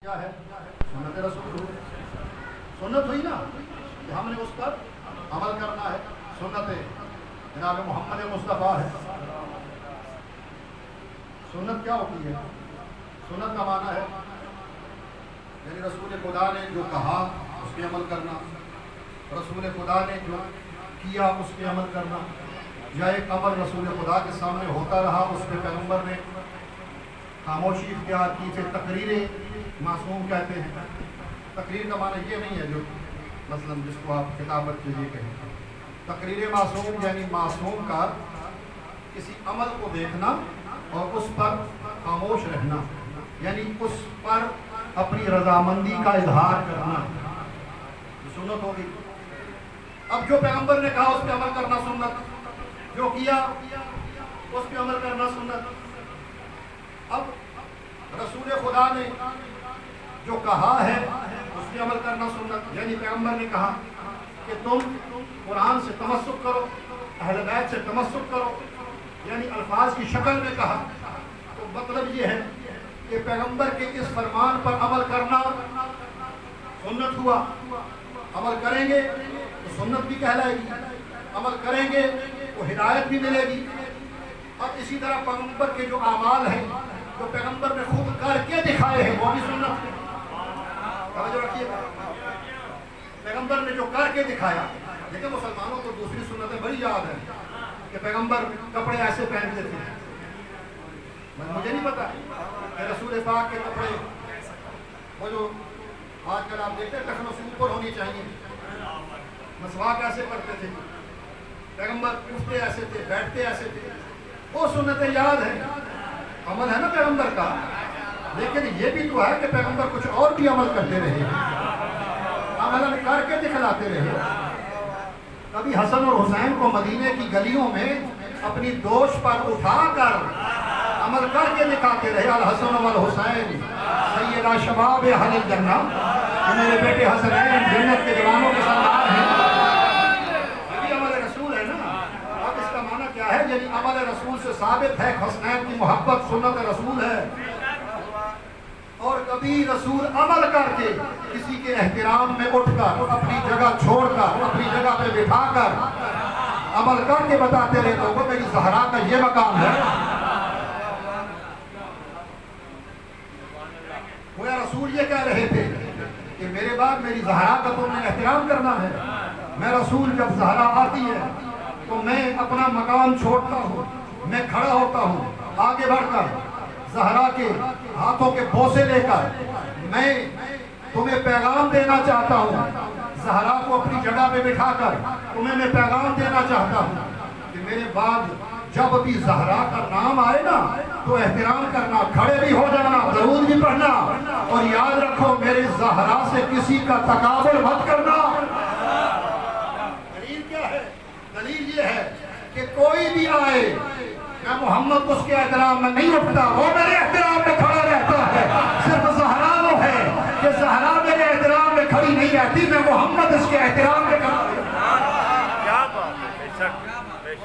کیا ہے؟ سنت رسول ہوئی، سنت ہوئی نا کہ ہم نے اس پر عمل کرنا ہے. سنت جناب محمد مصطفیٰ ہے. سنت کیا ہوتی ہے؟ سنت کا معنی ہے یعنی رسول خدا نے جو کہا اس پہ عمل کرنا، رسول خدا نے جو کیا اس پہ عمل کرنا، یا ایک عمل رسول خدا کے سامنے ہوتا رہا اس پہ پیغمبر نے خاموشی اختیار کی. پھر تقریر معصوم کہتے ہیں. تقریر کا معنی یہ نہیں ہے جو مثلا جس کو آپ کتابت کے لیے کہیں. تقریر معصوم یعنی معصوم کا کسی عمل کو دیکھنا اور اس پر خاموش رہنا، یعنی اس پر اپنی رضامندی کا اظہار کرنا، سنت ہوگی. اب جو پیغمبر نے کہا اس پہ عمل کرنا سنت، جو کیا اس پہ عمل کرنا سنت. اب رسول خدا نے جو کہا ہے اس پہ عمل کرنا سنت، یعنی پیغمبر نے کہا کہ تم قرآن سے تمسک کرو، اہل بیت سے تمسک کرو، یعنی الفاظ کی شکل میں کہا. تو مطلب یہ ہے کہ پیغمبر کے اس فرمان پر عمل کرنا سنت ہوا. عمل کریں گے تو سنت بھی کہلائے گی، عمل کریں گے تو ہدایت بھی ملے گی. اب اسی طرح پیغمبر کے جو اعمال ہیں جو پیغمبر نے خود کر کے دکھائے ہیں وہ بھی سنت ہے. توجہ رکھیے، پیغمبر نے جو کر کے دکھایا. لیکن مسلمانوں کو دوسری سنتیں بڑی یاد ہیں کہ پیغمبر کپڑے ایسے پہنتے تھے. مجھے نہیں پتا کہ رسول پاک کے کپڑے وہ جو آج کل آپ دیکھتے ہیں ٹخنوں سے اوپر ہونی چاہیے، مسواک ایسے کرتے تھے. پیغمبر اٹھتے ایسے تھے، بیٹھتے ایسے تھے. وہ سنتیں یاد ہیں، عمل ہے نا پیغمبر کا. لیکن یہ بھی تو ہے کہ پیغمبر کچھ اور بھی عمل کرتے رہے، عمل کر کے دکھلاتے رہے. کبھی حسن اور حسین کو مدینے کی گلیوں میں اپنی دوش پر اٹھا کر عمل کر کے دکھاتے رہے. الحسن والحسین سیدہ شباب اہل الجنہ، میرے بیٹے حسنین جنت کے جوانوں کے سردار ہیں. یہ عمل رسول ہے نا. اب اس کا معنی کیا ہے؟ یعنی عمل رسول سے ثابت ہے حسنین کی محبت سنت رسول ہے. اور کبھی رسول عمل کر کے کسی کے احترام میں اٹھ کر اپنی جگہ چھوڑ کر اپنی جگہ پہ بٹھا کر عمل کر کے بتاتے رہے تو وہ میری زہرا کا یہ مقام ہے. وہ رسول یہ کہہ رہے تھے کہ میرے بعد میری زہرا کا تم نے احترام کرنا ہے. میں رسول جب زہرا آتی ہے تو میں اپنا مقام چھوڑتا ہوں، میں کھڑا ہوتا ہوں آگے بڑھ کر زہرا کے ہاتھوں کے بوسے لے کر میں تمہیں پیغام دینا چاہتا ہوں. زہرا کو اپنی جگہ پہ بٹھا کر تمہیں میں پیغام دینا چاہتا ہوں کہ میرے بعد جب بھی زہرا کا نام آئے نا تو احترام کرنا، کھڑے بھی ہو جانا، درود بھی پڑھنا، اور یاد رکھو میرے زہرا سے کسی کا تقابل مت کرنا. دلیل کیا ہے؟ دلیل یہ ہے کہ کوئی بھی آئے میں محمد اس کے احترام میں نہیں اٹھتا، وہ میرے احترام میں کھڑا رہتا ہے. صرف زہرا وہ ہے کہ زہرا میرے احترام میں کھڑی نہیں رہتی، میں محمد اس کے احترام میں کھڑا رہتا ہوں. کیا بات ہے، بے شک بے شک.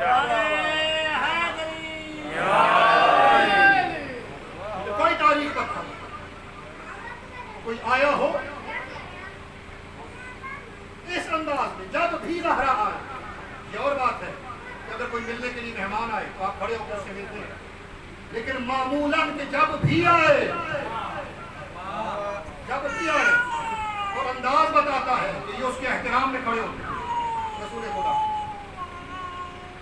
کوئی تاریخ کا تھا کوئی آیا ہو اس انداز میں جب بھی زہرا آئے. یہ اور بات ہے کہ اگر کوئی ملنے کے لیے مہمان آئے تو آپ کھڑے ہو کر اس سے ملتے ہیں، لیکن معمولاً کہ جب بھی آئے اور انداز بتاتا ہے کہ یہ اس کے احترام میں کھڑے ہوتے ہیں. رسول خدا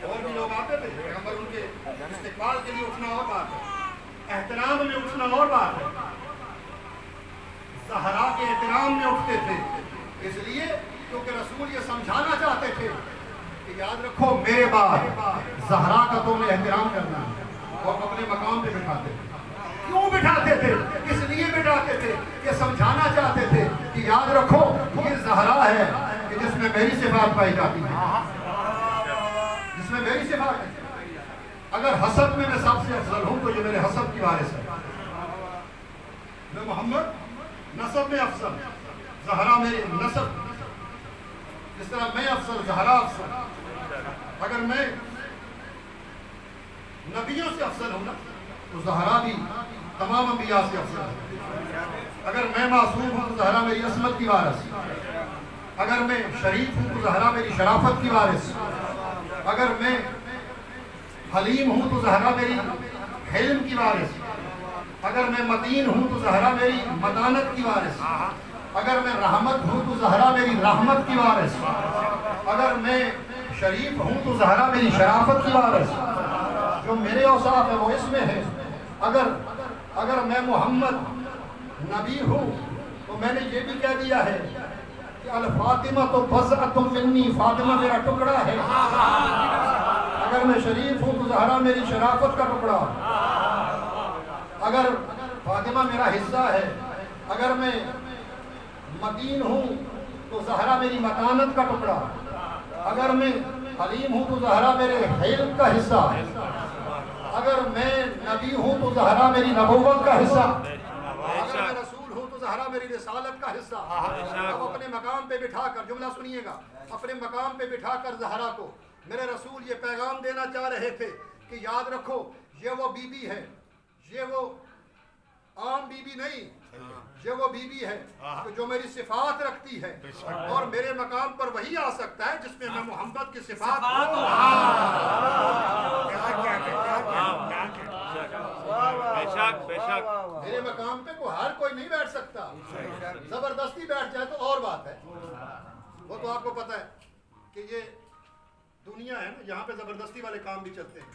اور بھی لوگ آتے تھے، پیغمبر ان کے استقبال کے لیے اٹھنا اور بات ہے، احترام میں اٹھنا اور بات ہے. زہرا کے احترام میں اٹھتے تھے اس لیے کیونکہ رسول یہ سمجھانا چاہتے تھے کہ یاد رکھو میرے بعد زہرا کا تم نے احترام کرنا ہے. اور اپنے مقام پہ بٹھاتے تھے. کیوں بٹھاتے تھے؟ اس لیے بٹھاتے تھے کہ سمجھانا چاہتے تھے کہ یاد رکھو یہ زہرا ہے کہ جس میں میری صفات پائی جاتی ہے، جس میں میری صفات ہے. اگر حسب میں سب سے افضل ہوں تو یہ میرے حسب کی وارث ہے. میں محمد نسب میں افضل، زہرا میری نسب، جس طرح میں افضل زہرا افضل. اگر میں نبیوں سے افضل ہوں نا تو زہرا بھی تمام انبیاء سے افضل ہے. اگر میں معصوم ہوں تو زہرا میری عصمت کی وارث، اگر میں شریف ہوں تو زہرا میری شرافت کی وارث، اگر میں حلیم ہوں تو زہرا میری حلم کی وارث، اگر میں متین ہوں تو زہرا میری متانت کی وارث، اگر میں رحمت ہوں تو زہرا میری رحمت کی وارث، اگر میں شریف ہوں تو زہرا میری شرافت کی وارث۔ جو میرے اوصاف ہے وہ اس میں ہے۔ اگر میں محمد نبی ہوں تو میں نے یہ بھی کہہ دیا ہے کہ الفاطمہ تو بضعۃ منی، فاطمہ میرا ٹکڑا ہے۔ اگر میں شریف ہوں تو زہرا میری شرافت کا ٹکڑا، اگر فاطمہ میرا حصہ ہے، اگر میں متین ہوں تو زہرا میری متانت کا ٹکڑا، اگر میں حلیم ہوں تو زہرا میرے حلم کا حصہ، اگر میں نبی ہوں تو زہرا میری نبوت کا حصہ، اگر میں رسول ہوں تو زہرا میری رسالت کا حصہ۔ اب اپنے مقام پہ بٹھا کر جملہ سنیے گا، اپنے مقام پہ بٹھا کر زہرا کو میرے رسول یہ پیغام دینا چاہ رہے تھے کہ یاد رکھو یہ وہ بی بی ہے، یہ وہ عام بی بی نہیں، یہ وہ بی بی ہے جو میری صفات رکھتی ہے، اور میرے مقام پر وہی آ سکتا ہے جس میں میں محمد کی صفات میرے مقام پہ ہر کوئی نہیں بیٹھ سکتا، زبردستی بیٹھ جائے تو اور بات ہے، وہ تو آپ کو پتہ ہے کہ یہ دنیا ہے نا، یہاں پہ زبردستی والے کام بھی چلتے ہیں،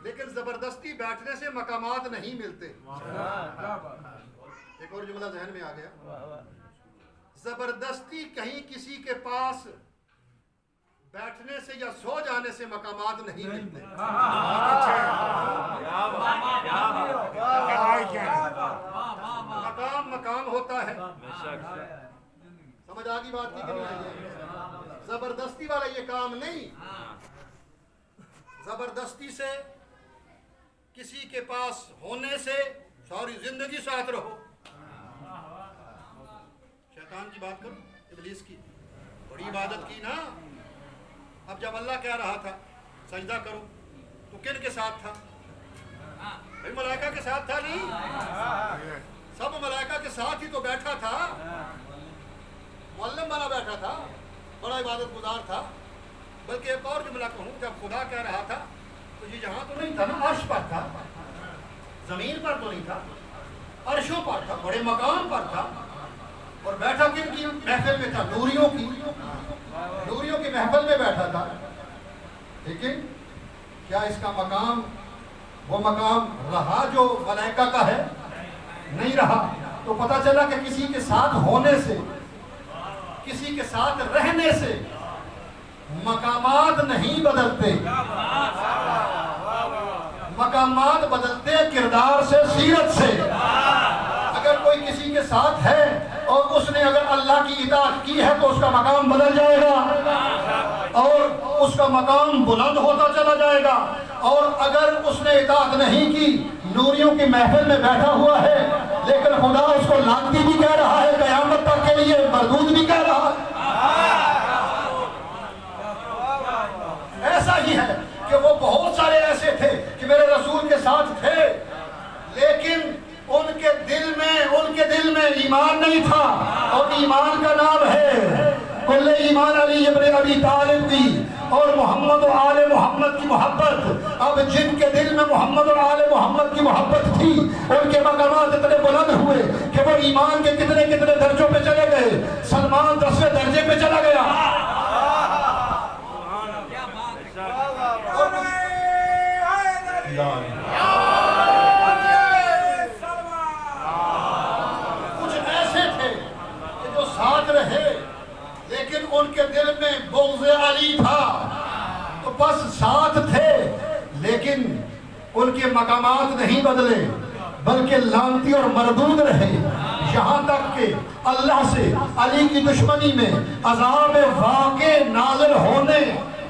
لیکن زبردستی بیٹھنے سے مقامات نہیں ملتے۔ ایک اور جملہ ذہن میں آ گیا، زبردستی کہیں کسی کے پاس بیٹھنے سے یا سو جانے سے مقامات نہیں ملتے۔ مقام ہوتا ہے، سمجھ آگی بات کی کہ نہیں؟ زبردستی والا یہ کام نہیں، زبردستی سے کسی کے پاس ہونے سے ساری زندگی ساتھ رہو۔ شیطان کی بات کرو، ابلیس کی بڑی عبادت کی نا۔ اب جب اللہ کہہ رہا تھا سجدہ کرو تو کن کے ساتھ تھا؟ بھائی ملائکہ کے ساتھ تھا نہیں؟ سب ملائکہ کے ساتھ ہی تو بیٹھا تھا، معلم بنا بیٹھا تھا، بڑا عبادت گزار تھا۔ بلکہ ایک اور جملہ کہوں، جب خدا کہہ رہا تھا تو یہ یہاں تو نہیں تھا نا، عرش پر تھا، زمین پر تو نہیں تھا، عرشوں پر تھا، بڑے مقام پر تھا، اور بیٹھا کن کی محفل میں تھا؟ نوریوں کی محفل میں بیٹھا تھا۔ لیکن کیا اس کا مقام وہ مقام رہا جو ملائکہ کا ہے؟ نہیں رہا۔ تو پتہ چلا کہ کسی کے ساتھ ہونے سے، کسی کے ساتھ رہنے سے مقامات نہیں بدلتے، مقامات بدلتے کردار سے، سیرت سے۔ اگر کوئی کسی کے ساتھ ہے اور اس نے اگر اللہ کی اطاعت کی ہے تو اس کا مقام بدل جائے گا اور اس کا مقام بلند ہوتا چلا جائے گا، اور اگر اس نے اطاعت نہیں کی، نوریوں کی محفل میں بیٹھا ہوا ہے لیکن خدا اس کو لعنتی بھی کہہ رہا ہے، قیامت تک کے لیے مردود بھی کہہ رہا ہے۔ ایسا ہی ہے کہ وہ بہت سارے ایسے تھے کہ میرے رسول کے ساتھ تھے، لیکن ان کے دل میں ایمان نہیں تھا، اور ایمان کا نام ہے کل ایمان علی ابن ابی طالب کی اور محمد و آل محمد کی محبت۔ اب جن کے دل میں محمد اور آل محمد کی محبت تھی، ان کے مقامات اتنے بلند ہوئے کہ وہ ایمان کے کتنے درجوں پہ چلے گئے۔ سلمان 10ویں درجے پہ چلا گیا۔ کچھ ایسے تھے کہ جو ساتھ رہے لیکن ان کے دل میں بغض علی تھا، تو بس ساتھ تھے لیکن ان کے مقامات نہیں بدلے بلکہ لعنتی اور مردود رہے، یہاں تک کہ اللہ سے علی کی دشمنی میں عذاب واقع نازل ہونے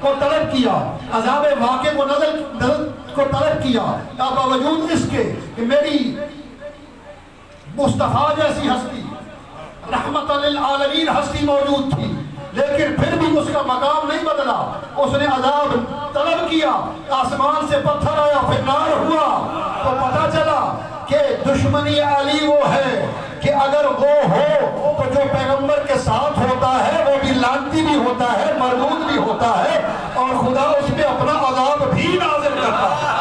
کو طلب کیا، عذاب واقع کو طلب کیا، باوجود اس کے کہ میری مصطفیٰ جیسی ہستی، رحمت للعالمین ہستی موجود تھی، لیکن پھر بھی اس کا مقام نہیں بدلا۔ اس نے عذاب طلب کیا، آسمان سے پتھر آیا، پھر نار ہوا، تو پتہ چلا کہ دشمنی علی وہ ہے کہ اگر وہ ہو تو جو پیغمبر کے ساتھ ہوتا ہے وہ بھی لعنتی بھی ہوتا ہے، مردود بھی ہوتا ہے، اور خدا اس پہ اپنا عذاب بھی نازل کرتا ہے۔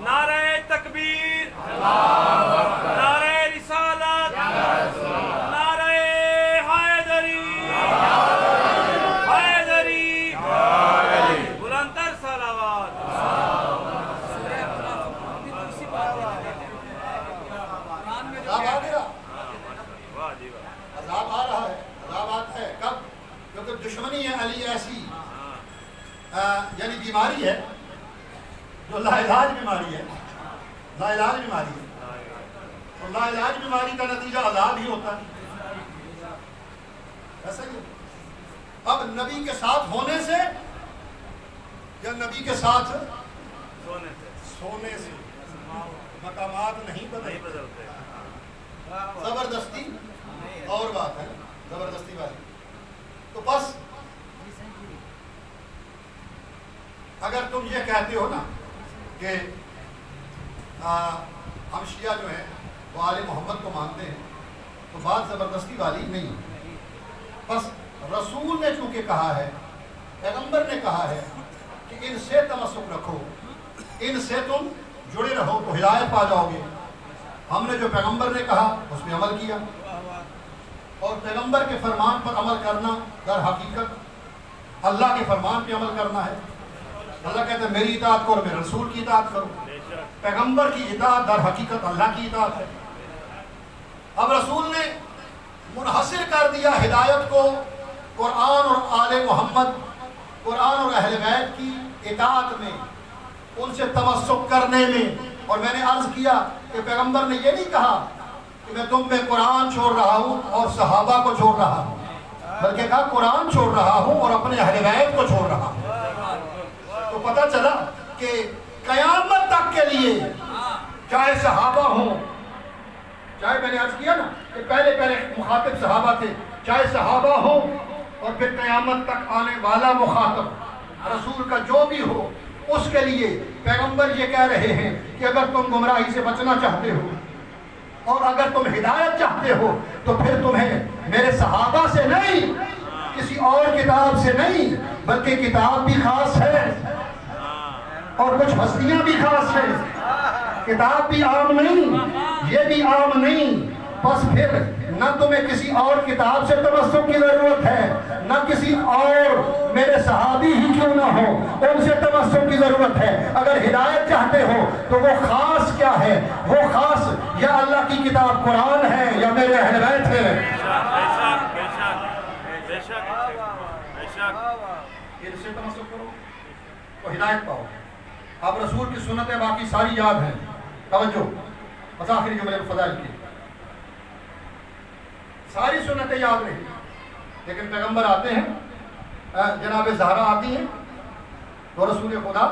نعرہ تکبیر، نعرہ رسالت، نعرہ حیدری، حیدری، بلندتر صلوات۔ عذاب آ گیا، واہ جی واہ، عذاب آ رہا ہے، عذاب آتا ہے کب؟ کیونکہ دشمنی ہے علی ایسی یعنی بیماری ہے جو لا علاج بیماری ہے، لا علاج بیماری ہے، اور لا علاج بیماری کا نتیجہ عذاب ہی ہوتا ہے، ایسا ہی ہے۔ اب نبی کے ساتھ ہونے سے یا نبی کے ساتھ سونے سے مقامات نہیں بدلتے، زبردستی اور بات ہے، زبردستی والی۔ تو بس اگر تم یہ کہتے ہو نا کہ ہم شیعہ جو ہیں وہ آل محمد کو مانتے ہیں، تو بات زبردستی والی نہیں ہے۔ بس رسول نے چونکہ کہا ہے، پیغمبر نے کہا ہے کہ ان سے تمسک رکھو، ان سے تم جڑے رہو تو ہدایت پا جاؤ گے۔ ہم نے جو پیغمبر نے کہا اس پہ عمل کیا، اور پیغمبر کے فرمان پر عمل کرنا در حقیقت اللہ کے فرمان پہ عمل کرنا ہے۔ اللہ کہتے ہیں میری اطاعت کرو، میرے رسول کی اطاعت کرو۔ پیغمبر کی اطاعت در حقیقت اللہ کی اطاعت ہے۔ اب رسول نے منحصر کر دیا ہدایت کو قرآن اور آل محمد، قرآن اور اہل بیت کی اطاعت میں، ان سے تمسک کرنے میں۔ اور میں نے عرض کیا کہ پیغمبر نے یہ نہیں کہا کہ میں تم میں قرآن چھوڑ رہا ہوں اور صحابہ کو چھوڑ رہا ہوں، بلکہ کہا قرآن چھوڑ رہا ہوں اور اپنے اہل بیت کو چھوڑ رہا ہوں۔ تو پتہ چلا کہ قیامت تک کے لیے چاہے صحابہ ہوں، چاہے میں نے عرض کیا نا کہ پہلے مخاطب صحابہ تھے، چاہے صحابہ ہوں اور پھر قیامت تک آنے والا مخاطب رسول کا جو بھی ہو، اس کے لیے پیغمبر یہ کہہ رہے ہیں کہ اگر تم گمراہی سے بچنا چاہتے ہو اور اگر تم ہدایت چاہتے ہو تو پھر تمہیں میرے صحابہ سے نہیں، کسی اور کتاب سے نہیں، بلکہ کتاب بھی خاص ہے اور کچھ ہستیاں بھی خاص ہیں۔ کتاب بھی عام نہیں، یہ بھی عام نہیں، بس پھر نہ تمہیں کسی اور کتاب سے تمسک کی ضرورت ہے، نہ کسی اور میرے صحابی ہی کیوں نہ ہو ان سے تمسک کی ضرورت ہے۔ اگر ہدایت چاہتے ہو تو وہ خاص کیا ہے؟ وہ خاص یا اللہ کی کتاب قرآن ہے یا میرے اہل بیت ہے۔ ان سے تمسک کرو تو ہدایت پاؤ۔ اب رسول کی سنتیں باقی ساری یاد ہیں، توجہ، بس آخری جملے فضائل کی ساری سنتیں یاد نہیں، لیکن پیغمبر آتے ہیں، جناب زہرا آتی ہیں تو رسول خدا